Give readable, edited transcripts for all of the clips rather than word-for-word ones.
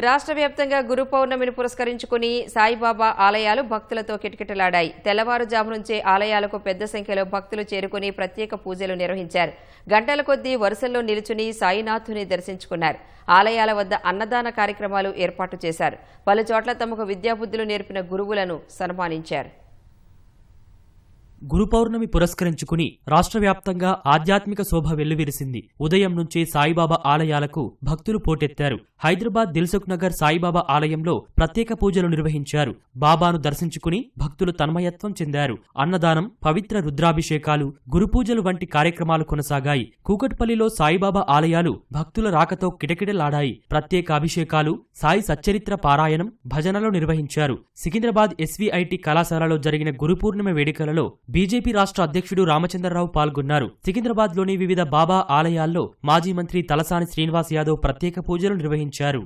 రాష్ట్ర వ్యాప్తంగా గురు పౌర్ణమిని పురస్కరించుకుని సాయిబాబా ఆలయాలు భక్తులతో కిటకిటలాడాయి. తెల్లవారుజాము నుంచే ఆలయాలకు పెద్ద సంఖ్యలో భక్తులు చేరుకుని ప్రత్యేక పూజలు నిర్వహించారు. గంటల కొద్దీ వరుసల్లో నిలుచుని సాయినాథుని దర్శించుకున్నారు. ఆలయాల వద్ద అన్నదాన కార్యక్రమాలు ఏర్పాటు చేశారు. పలుచోట్ల తమకు విద్యాబుద్ధులు నేర్పిన గురువులను సన్మానించారు. గురు పౌర్ణమి పురస్కరించుకుని రాష్ట్ర వ్యాప్తంగా ఆధ్యాత్మిక శోభ వెల్లువిరిసింది. ఉదయం నుంచే సాయిబాబా ఆలయాలకు భక్తులు పోటెత్తారు. హైదరాబాద్ దిల్సుఖ్ నగర్ సాయిబాబా ఆలయంలో ప్రత్యేక పూజలు నిర్వహించారు. బాబాను దర్శించుకుని భక్తులు తన్మయత్వం చెందారు. అన్నదానం, పవిత్ర రుద్రాభిషేకాలు, గురుపూజలు వంటి కార్యక్రమాలు కొనసాగాయి. కూకట్పల్లిలో సాయిబాబా ఆలయాలు భక్తుల రాకతో కిటకిటలాడాయి. ప్రత్యేక అభిషేకాలు, సాయి సచ్చరిత్ర పారాయణం, భజనలు నిర్వహించారు. సికింద్రాబాద్ ఎస్వీఐటి కళాశాలలో జరిగిన గురు పూర్ణిమ వేడుకలలో బీజేపీ రాష్ట్ర అధ్యక్షుడు రామచంద్రరావు పాల్గొన్నారు. సికింద్రాబాద్లోని వివిధ బాబా ఆలయాల్లో మాజీ మంత్రి తలసాని శ్రీనివాస్ యాదవ్ ప్రత్యేక పూజలు నిర్వహించారు.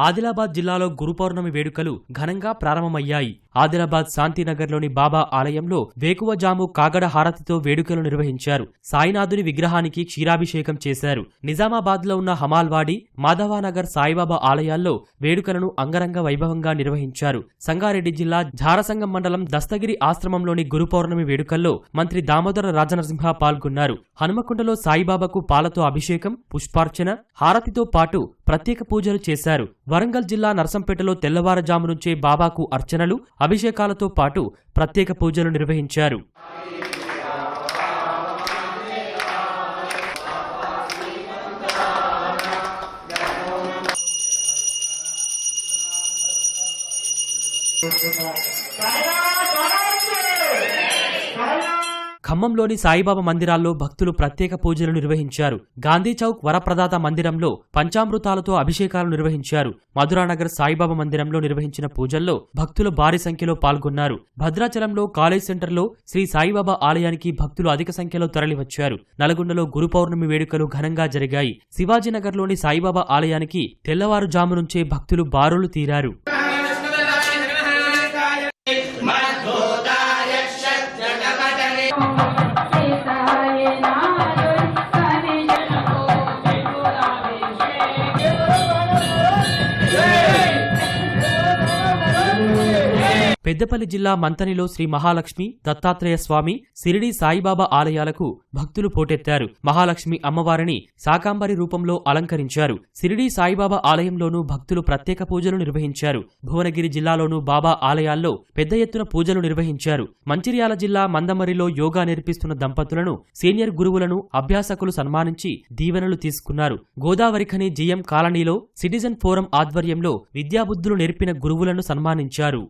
ఆదిలాబాద్ జిల్లాలో గురు పౌర్ణమి వేడుకలు ఘనంగా ప్రారంభమయ్యాయి. ఆదిలాబాద్ శాంతినగర్లోని బాబా ఆలయంలో వేకువజాము కాగడ హారతితో వేడుకలు నిర్వహించారు. సాయినాథుని విగ్రహానికి క్షీరాభిషేకం చేశారు. నిజామాబాద్లో ఉన్న హమాల్వాడి, మాధవానగర్ సాయిబాబా ఆలయాల్లో వేడుకలను అంగరంగ వైభవంగా నిర్వహించారు. సంగారెడ్డి జిల్లా ఝారసంగం మండలం దస్తగిరి ఆశ్రమంలోని గురు పౌర్ణమి వేడుకల్లో మంత్రి దామోదర రాజనరసింహ పాల్గొన్నారు. హనుమకొండలో సాయిబాబాకు పాలతో అభిషేకం, పుష్పార్చన, హారతితో పాటు ప్రత్యేక పూజలు చేశారు. వరంగల్ జిల్లా నర్సంపేటలో తెల్లవారుజాము నుంచే బాబాకు అర్చనలు, అభిషేకాలతో పాటు ప్రత్యేక పూజలు నిర్వహించారు. ఖమ్మంలోని సాయిబాబా మందిరాల్లో భక్తులు ప్రత్యేక పూజలు నిర్వహించారు. గాంధీ చౌక్ వరప్రదాత మందిరంలో పంచామృతాలతో అభిషేకాలు నిర్వహించారు. మధురానగర్ సాయిబాబా మందిరంలో నిర్వహించిన పూజల్లో భక్తులు భారీ సంఖ్యలో పాల్గొన్నారు. భద్రాచలంలో కాలేజ్ సెంటర్లో శ్రీ సాయిబాబా ఆలయానికి భక్తులు అధిక సంఖ్యలో తరలివచ్చారు. నల్గొండలో గురు పౌర్ణమి వేడుకలు ఘనంగా జరిగాయి. శివాజీనగర్లోని సాయిబాబా ఆలయానికి తెల్లవారుజాము నుంచే భక్తులు బారులు తీరారు. పెద్దపల్లి జిల్లా మంతనిలో శ్రీ మహాలక్ష్మి, దత్తాత్రేయ స్వామి, సిరిడి సాయిబాబా ఆలయాలకు భక్తులు పోటెత్తారు. మహాలక్ష్మి అమ్మవారిని శాకాంబరి రూపంలో అలంకరించారు. సిరిడి సాయిబాబా ఆలయంలోనూ భక్తులు ప్రత్యేక పూజలు నిర్వహించారు. భువనగిరి జిల్లాలోనూ బాబా ఆలయాల్లో పెద్ద ఎత్తున పూజలు నిర్వహించారు. మంచిర్యాల జిల్లా మందమరిలో యోగా నేర్పిస్తున్న దంపతులను సీనియర్ గురువులను అభ్యాసకులు సన్మానించి దీవెనలు తీసుకున్నారు. గోదావరిఖని జిఎం కాలనీలో సిటిజన్ ఫోరం ఆధ్వర్యంలో విద్యాబుద్ధులు నేర్పిన గురువులను సన్మానించారు.